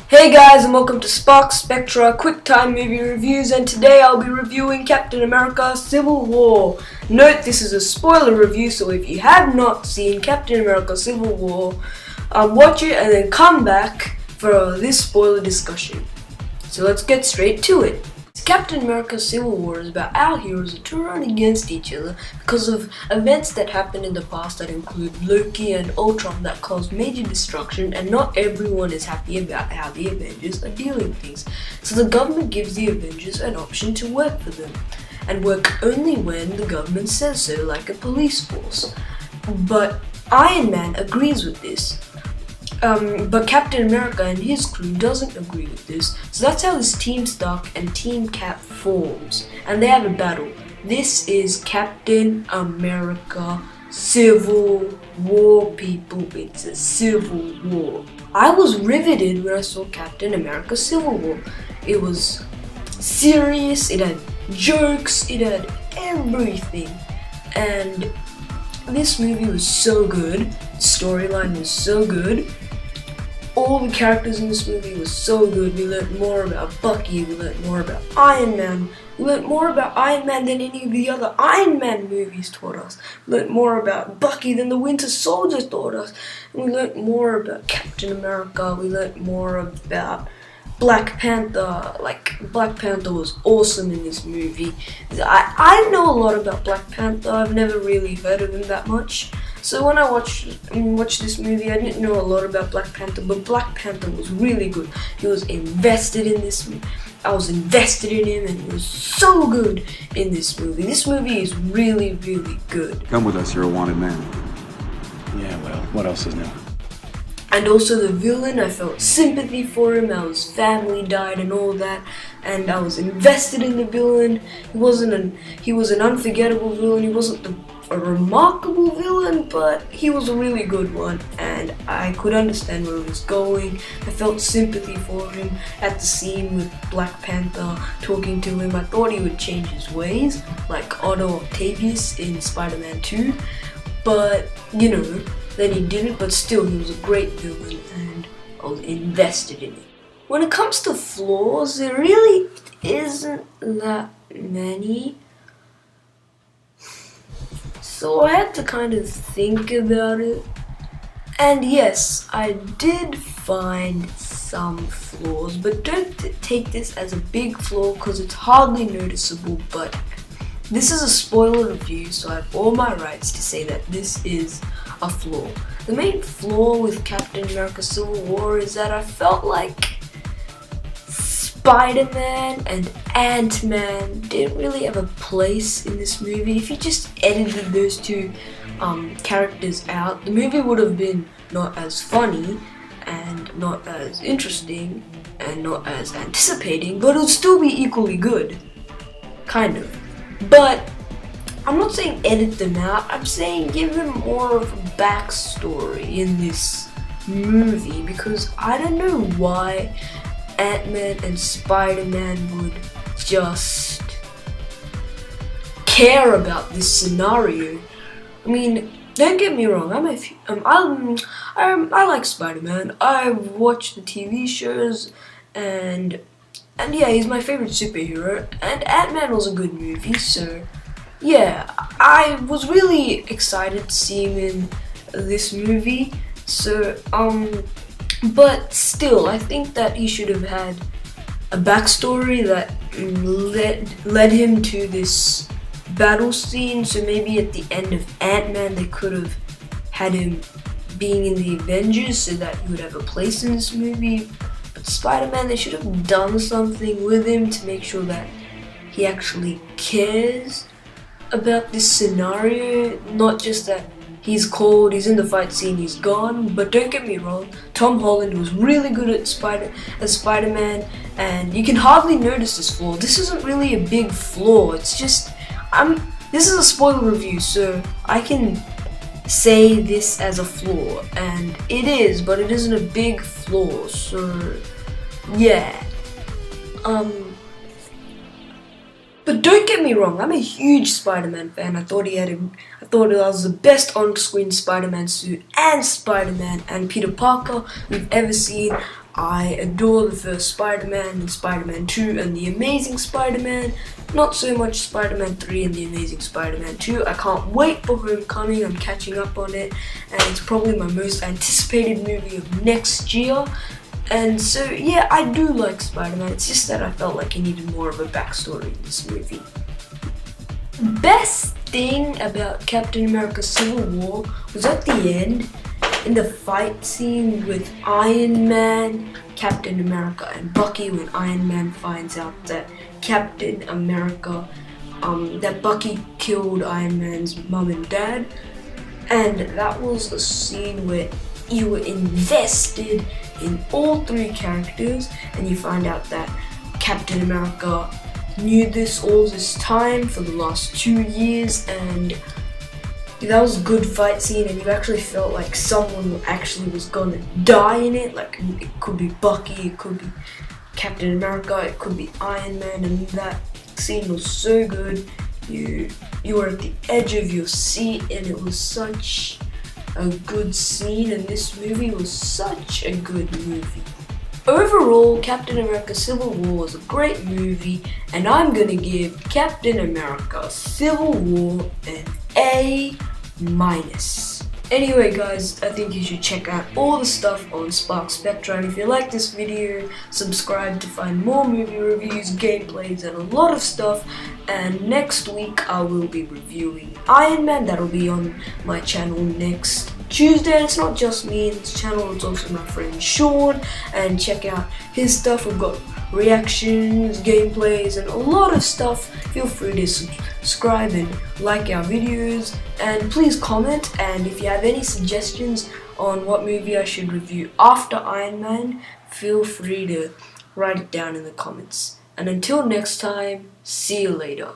Hey guys, and welcome to Sparkspectra Quick Time Movie Reviews, and today I'll be reviewing Captain America Civil War. Note this is a spoiler review, so if you have not seen Captain America Civil War, watch it and then come back for this spoiler discussion. So let's get straight to it. Captain America Civil War is about our heroes who turn against each other because of events that happened in the past that include Loki and Ultron that caused major destruction, and not everyone is happy about how the Avengers are dealing with things. So the government gives the Avengers an option to work for them, and work only when the government says so, like a police force. But Iron Man agrees with this. But Captain America and his crew doesn't agree with this, so that's how this Team Stark and Team Cap forms, and they have a battle. This is Captain America Civil War, people. It's a civil war. I was riveted when I saw Captain America Civil War. It was serious, it had jokes, it had everything, and this movie was so good. The storyline was so good. All the characters in this movie were so good. We learned more about Bucky, we learned more about Iron Man. We learned more about Iron Man than any of the other Iron Man movies taught us. We learned more about Bucky than the Winter Soldier taught us. And we learned more about Captain America. We learned more about Black Panther. Like, Black Panther was awesome in this movie. I know a lot about Black Panther. I've never really heard of him that much. So when I watched this movie, I didn't know a lot about Black Panther, but Black Panther was really good. He was invested in this. I was invested in him, and he was so good in this movie. This movie is really, really good. Come with us, you're a wanted man. Yeah, well, what else is new? And also the villain, I felt sympathy for him, how his family died and all that, and I was invested in the villain. He was an unforgettable villain. He wasn't a remarkable villain, but he was a really good one, and I could understand where he was going. I felt sympathy for him at the scene with Black Panther talking to him. I thought he would change his ways, like Otto Octavius in Spider-Man 2, but, you know, then he didn't, but still, he was a great villain, and I was invested in it. When it comes to flaws, there really isn't that many. So I had to kind of think about it. And yes, I did find some flaws, but don't take this as a big flaw because it's hardly noticeable. But this is a spoiler review, so I have all my rights to say that this is a flaw. The main flaw with Captain America Civil War is that I felt like Spider-Man and Ant-Man didn't really have a place in this movie. If you just edited those two characters out, the movie would have been not as funny and not as interesting and not as anticipating, but it would still be equally good. Kind of. But I'm not saying edit them out, I'm saying give them more of a backstory in this movie, because I don't know why Ant-Man and Spider-Man would just care about this scenario. I mean, don't get me wrong, I like Spider-Man. I've watched the TV shows, and yeah, he's my favorite superhero, and Ant-Man was a good movie, so yeah, I was really excited to see him in this movie, so, but still, I think that he should have had a backstory that led him to this battle scene. So maybe at the end of Ant-Man, they could have had him being in the Avengers so that he would have a place in this movie. But Spider-Man, they should have done something with him to make sure that he actually cares about this scenario, not just that he's cold, he's in the fight scene, he's gone. But don't get me wrong, Tom Holland was really good as Spider-Man, and you can hardly notice this flaw. This isn't really a big flaw, it's just, this is a spoiler review, so I can say this as a flaw, and it is, but it isn't a big flaw, so yeah. But don't get me wrong, I'm a huge Spider-Man fan. I thought it was the best on-screen Spider-Man suit and Spider-Man and Peter Parker we've ever seen. I adore the first Spider-Man and Spider-Man 2 and The Amazing Spider-Man. Not so much Spider-Man 3 and The Amazing Spider-Man 2. I can't wait for Homecoming. I'm catching up on it, and it's probably my most anticipated movie of next year. And so yeah, I do like Spider-Man. It's just that I felt like he needed more of a backstory in this movie. Best thing about Captain America Civil War was at the end, in the fight scene with Iron Man, Captain America, and Bucky, when Iron Man finds out that Captain America, that Bucky killed Iron Man's mom and dad. And that was a scene where you were invested in all three characters, and you find out that Captain America knew this all this time for the last 2 years, and that was a good fight scene, and you actually felt like someone actually was gonna die in it. Like, it could be Bucky, it could be Captain America, it could be Iron Man, and that scene was so good. You were at the edge of your seat, and it was such a good scene, and this movie was such a good movie. Overall, Captain America Civil War was a great movie, and I'm gonna give Captain America Civil War an A-. Anyway guys, I think you should check out all the stuff on Sparkspectra, and if you like this video, subscribe to find more movie reviews, gameplays, and a lot of stuff. And next week I will be reviewing Iron Man. That'll be on my channel next Tuesday. And it's not just me in this channel, it's also my friend Sean, and check out his stuff. We've got reactions, gameplays, and a lot of stuff. Feel free to subscribe and like our videos, and please comment. And if you have any suggestions on what movie I should review after Iron Man, feel free to write it down in the comments. And until next time, see you later.